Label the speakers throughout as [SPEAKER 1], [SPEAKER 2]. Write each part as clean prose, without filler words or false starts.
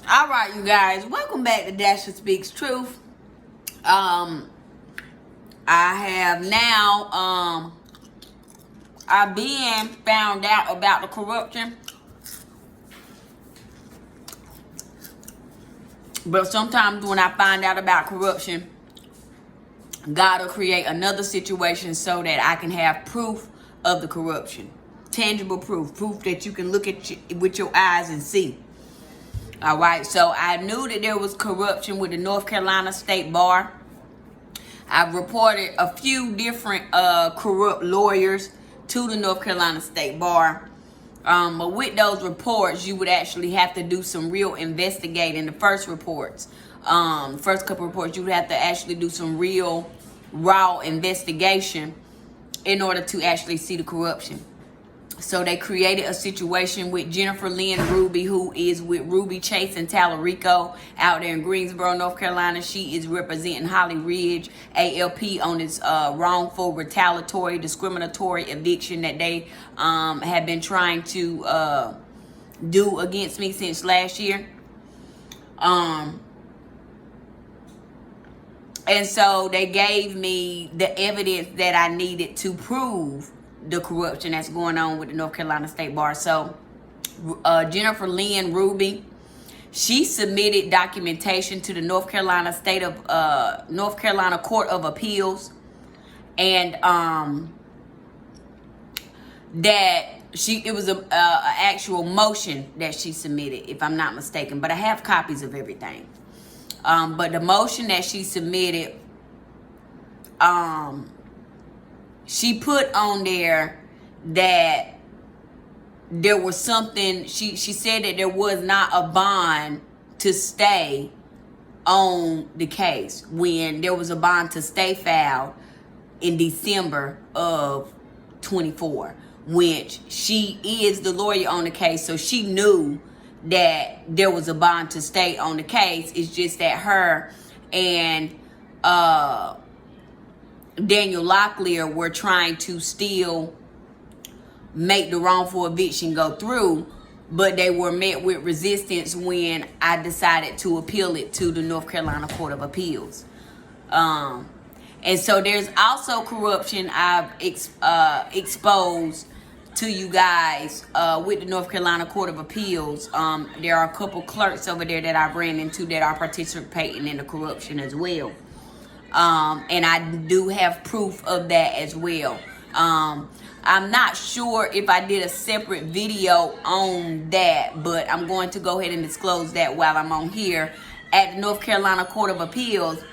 [SPEAKER 1] All right, you guys, welcome back to Dasha Speaks Truth. I have now I've been found out about the corruption, but sometimes when I find out about corruption, God will create another situation so that I can have proof of the corruption, tangible proof that you can look at with your eyes and see. All right, so I knew that there was corruption with the North Carolina State Bar. I've reported a few different corrupt lawyers to the North Carolina State Bar. But with those reports, you would actually have to do some real investigating. The first reports, first couple reports, you would have to actually do some real raw investigation in order to actually see the corruption. So they created a situation with Jennifer Lynn Ruby, who is with Ruby Chase and Tallarico out there in Greensboro, North Carolina. She is representing Holly Ridge ALP on this wrongful, retaliatory, discriminatory eviction that they have been trying to do against me since last year. And so they gave me the evidence that I needed to prove the corruption that's going on with the North Carolina State Bar. So Jennifer Lynn Ruby, she submitted documentation to the North Carolina Court of Appeals, and that it was a actual motion that she submitted, if I'm not mistaken, but I have copies of everything. But the motion that she submitted, she put on there that there was something, she said that there was not a bond to stay on the case when there was a bond to stay filed in December of 24, which she is the lawyer on the case, so she knew that there was a bond to stay on the case. It's just that her and Daniel Locklear were trying to still make the wrongful eviction go through, but they were met with resistance when I decided to appeal it to the North Carolina Court of Appeals. And so there's also corruption I've exposed to you guys with the North Carolina Court of Appeals. There are a couple clerks over there that I've ran into that are participating in the corruption as well. And I do have proof of that as well. I'm not sure if I did a separate video on that, but I'm going to go ahead and disclose that while I'm on here. At the North Carolina Court of Appeals,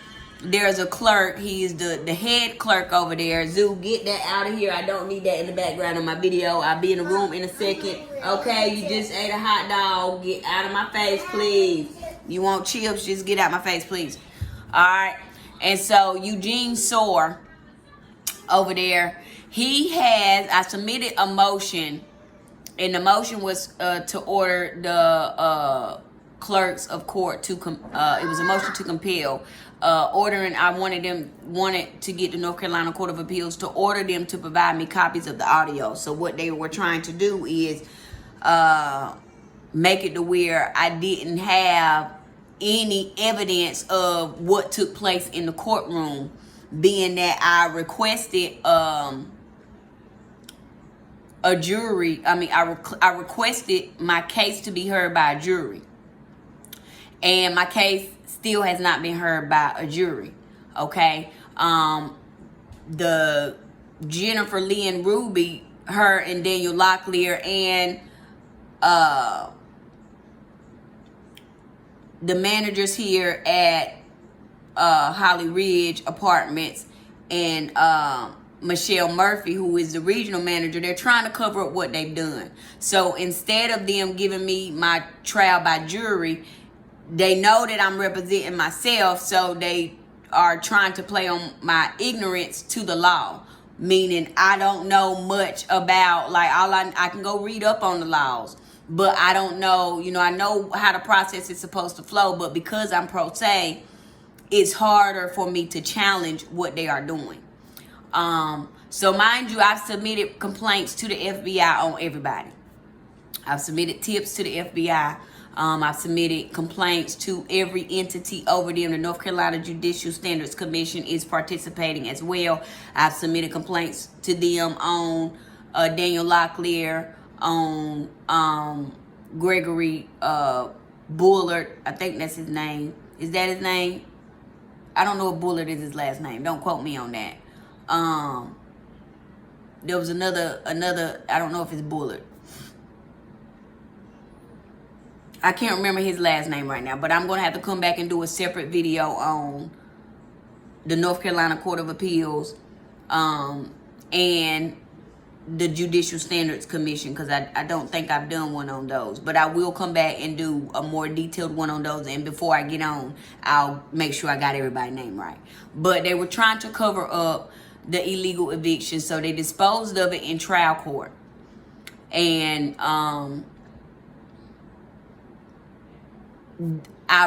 [SPEAKER 1] there's a clerk. He's the head clerk over there. Zoo, get that out of here. I don't need that in the background of my video. I'll be in the room in a second. Okay, you just ate a hot dog. Get out of my face, please. You want chips? Just get out my face, please. All right. And so Eugene Soar over there, I submitted a motion, and the motion was to order the clerks of court to, it was a motion to compel, ordering, I wanted to get the North Carolina Court of Appeals to order them to provide me copies of the audio. So what they were trying to do is make it to where I didn't have any evidence of what took place in the courtroom, being that I requested a jury. I requested my case to be heard by a jury, and my case still has not been heard by a jury. Okay, the Jennifer Lynn Ruby, her and Daniel Locklear, and the managers here at Holly Ridge Apartments, and Michelle Murphy, who is the regional manager, they're trying to cover up what they've done. So instead of them giving me my trial by jury, they know that I'm representing myself, so they are trying to play on my ignorance to the law, meaning I don't know much about, like, all I can go read up on the laws, but I don't know, I know how the process is supposed to flow, but because I'm pro se, it's harder for me to challenge what they are doing. So mind you, I've submitted complaints to the FBI on everybody. I've submitted tips to the FBI I've submitted complaints to every entity over them. The North Carolina Judicial Standards Commission is participating as well. I've submitted complaints to them on Daniel Locklear, on Gregory Bullard. I think that's his name. Is that his name? I don't know if Bullard is his last name. Don't quote me on that. There was another, I don't know if it's Bullard. I can't remember his last name right now, but I'm going to have to come back and do a separate video on the North Carolina Court of Appeals and the Judicial Standards Commission, because I don't think I've done one on those. But I will come back and do a more detailed one on those. And before I get on, I'll make sure I got everybody's name right. But they were trying to cover up the illegal eviction, so they disposed of it in trial court. And I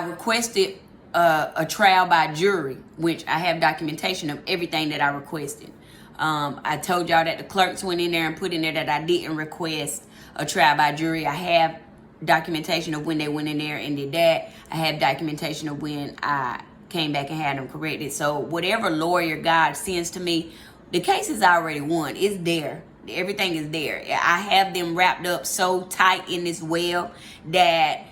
[SPEAKER 1] requested a trial by jury, which I have documentation of everything that I requested. I told y'all that the clerks went in there and put in there that I didn't request a trial by jury. I have documentation of when they went in there and did that. I have documentation of when I came back and had them corrected. So whatever lawyer God sends to me, the case is already won. It's there. Everything is there. I have them wrapped up so tight in this well that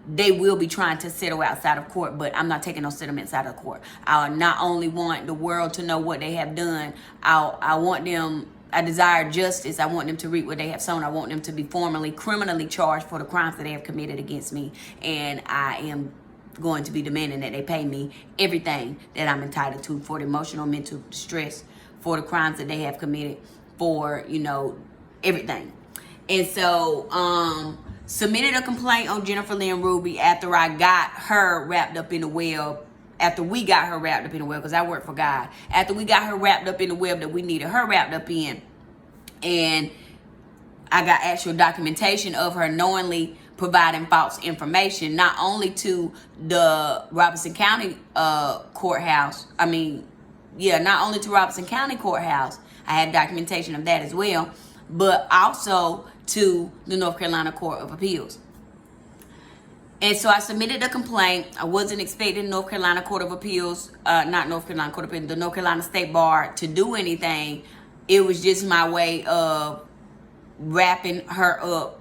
[SPEAKER 1] they will be trying to settle outside of court, but I'm not taking no settlements out of court. I not only want the world to know what they have done, I want them, I desire justice. I want them to reap what they have sown. I want them to be formally, criminally charged for the crimes that they have committed against me. And I am going to be demanding that they pay me everything that I'm entitled to for the emotional, mental distress, for the crimes that they have committed, for, you know, everything. And so, submitted a complaint on Jennifer Lynn Ruby after I got her wrapped up in the web. After we got her wrapped up in the web, because I work for God. After we got her wrapped up in the web that we needed her wrapped up in. And I got actual documentation of her knowingly providing false information, not only to the Robeson County courthouse. Not only to Robeson County courthouse. I had documentation of that as well. But also to the North Carolina Court of Appeals. And so I submitted a complaint. I wasn't expecting North Carolina Court of Appeals, not North Carolina Court of Appeals, the North Carolina State Bar to do anything. It was just my way of wrapping her up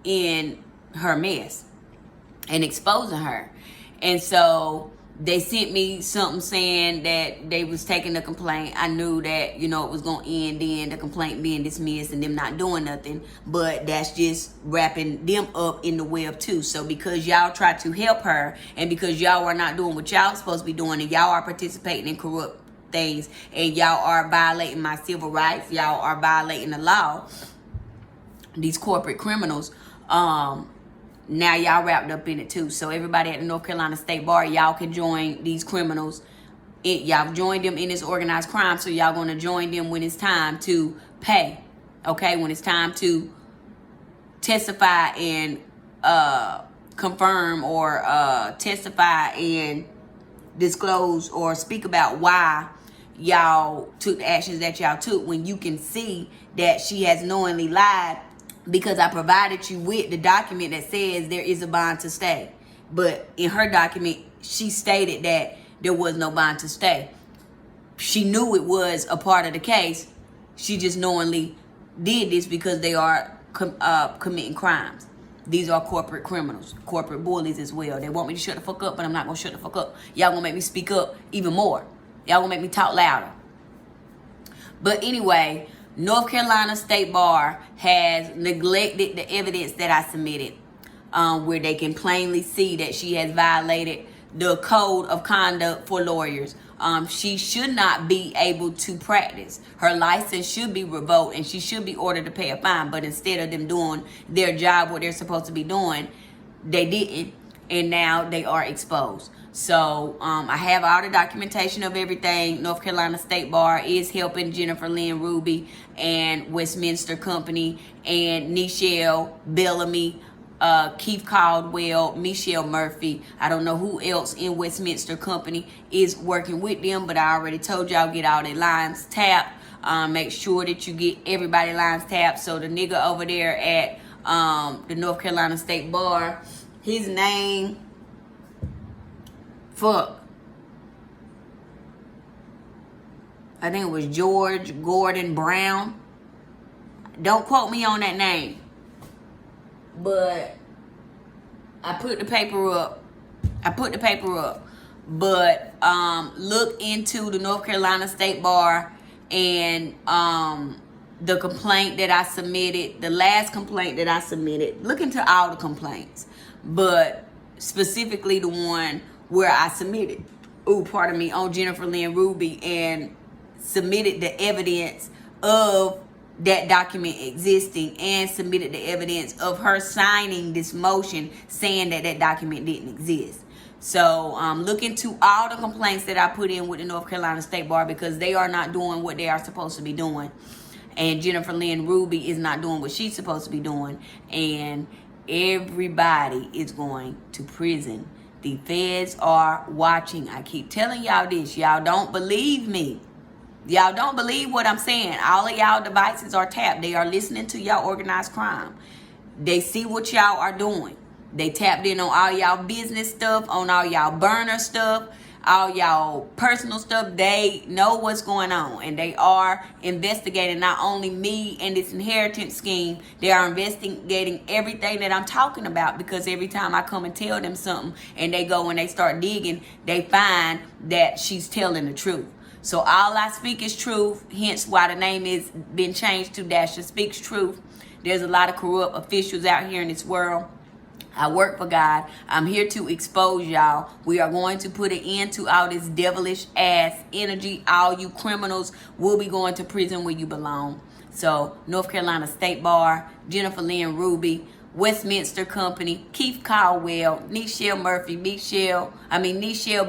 [SPEAKER 1] in her mess and exposing her. And so they sent me something saying that they was taking the complaint. I knew that, you know, it was going to end in the complaint being dismissed and them not doing nothing. But that's just wrapping them up in the web too. So because y'all try to help her and because y'all are not doing what y'all supposed to be doing and y'all are participating in corrupt things and y'all are violating my civil rights, y'all are violating the law, these corporate criminals, now y'all wrapped up in it too. So everybody at the North Carolina State Bar, y'all can join these criminals. Y'all joined them in this organized crime, so y'all gonna join them when it's time to pay. Okay, when it's time to testify and confirm or testify and disclose or speak about why y'all took the actions that y'all took, when you can see that she has knowingly lied. Because I provided you with the document that says there is a bond to stay. But in her document, she stated that there was no bond to stay. She knew it was a part of the case. She just knowingly did this because they are committing crimes. These are corporate criminals, corporate bullies as well. They want me to shut the fuck up, but I'm not going to shut the fuck up. Y'all going to make me speak up even more. Y'all going to make me talk louder. But anyway, North Carolina State Bar has neglected the evidence that I submitted, where they can plainly see that she has violated the code of conduct for lawyers. She should not be able to practice. Her license should be revoked and she should be ordered to pay a fine. But instead of them doing their job, what they're supposed to be doing, they didn't. And now they are exposed. So I have all the documentation of everything. North Carolina State Bar is helping Jennifer Lynn Ruby and Westminster Company and Nichelle Bellamy, Keith Caldwell, Michelle Murphy. I don't know who else in Westminster Company is working with them, but I already told y'all get all their lines tapped. Make sure that you get everybody lines tapped. So the nigga over there at the North Carolina State Bar. His name, I think it was George Gordon Brown. Don't quote me on that name. But I put the paper up. But look into the North Carolina State Bar and the complaint that I submitted, the last complaint that I submitted. Look into all the complaints, but specifically the one where I submitted, on Jennifer Lynn Ruby, and submitted the evidence of that document existing, and submitted the evidence of her signing this motion saying that that document didn't exist. So look into all the complaints that I put in with the North Carolina State Bar, because they are not doing what they are supposed to be doing. And Jennifer Lynn Ruby is not doing what she's supposed to be doing. And everybody is going to prison. The feds are watching. I keep telling y'all this. Y'all don't believe me. Y'all don't believe what I'm saying. All of y'all devices are tapped. They are listening to y'all organized crime. They see what y'all are doing. They tapped in on all y'all business stuff, on all y'all burner stuff, all y'all personal stuff. They know what's going on, and they are investigating not only me and this inheritance scheme, they are investigating everything that I'm talking about, because every time I come and tell them something and they go and they start digging, they find that she's telling the truth. So all I speak is truth, hence why the name is been changed to Dasha Speaks Truth. There's a lot of corrupt officials out here in this world. I work for God. I'm here to expose y'all. We are going to put an end to all this devilish ass energy. All you criminals will be going to prison where you belong. So North Carolina State Bar, Jennifer Lynn Ruby, Westminster Company, Keith Caldwell, Nichelle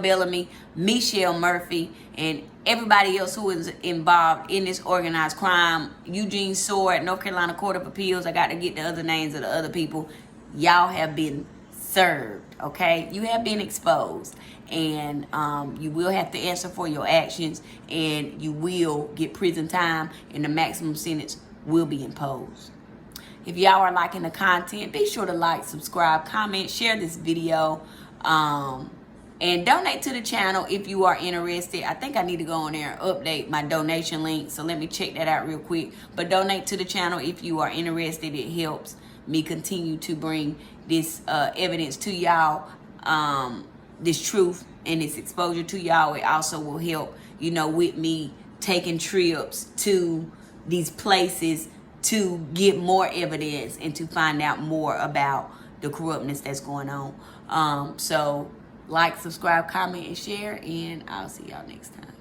[SPEAKER 1] Bellamy, Michelle Murphy, and everybody else who is involved in this organized crime. Eugene Sword, North Carolina Court of Appeals. I got to get the other names of the other people. Y'all have been served, okay? You have been exposed, and you will have to answer for your actions, and you will get prison time, and the maximum sentence will be imposed. If y'all are liking the content, be sure to like, subscribe, comment, share this video, and donate to the channel if you are interested. I think I need to go on there and update my donation link, so let me check that out real quick. But donate to the channel if you are interested. It helps me continue to bring this evidence to y'all, this truth and this exposure to y'all. It also will help, with me taking trips to these places to get more evidence and to find out more about the corruptness that's going on. So like, subscribe, comment, and share, and I'll see y'all next time.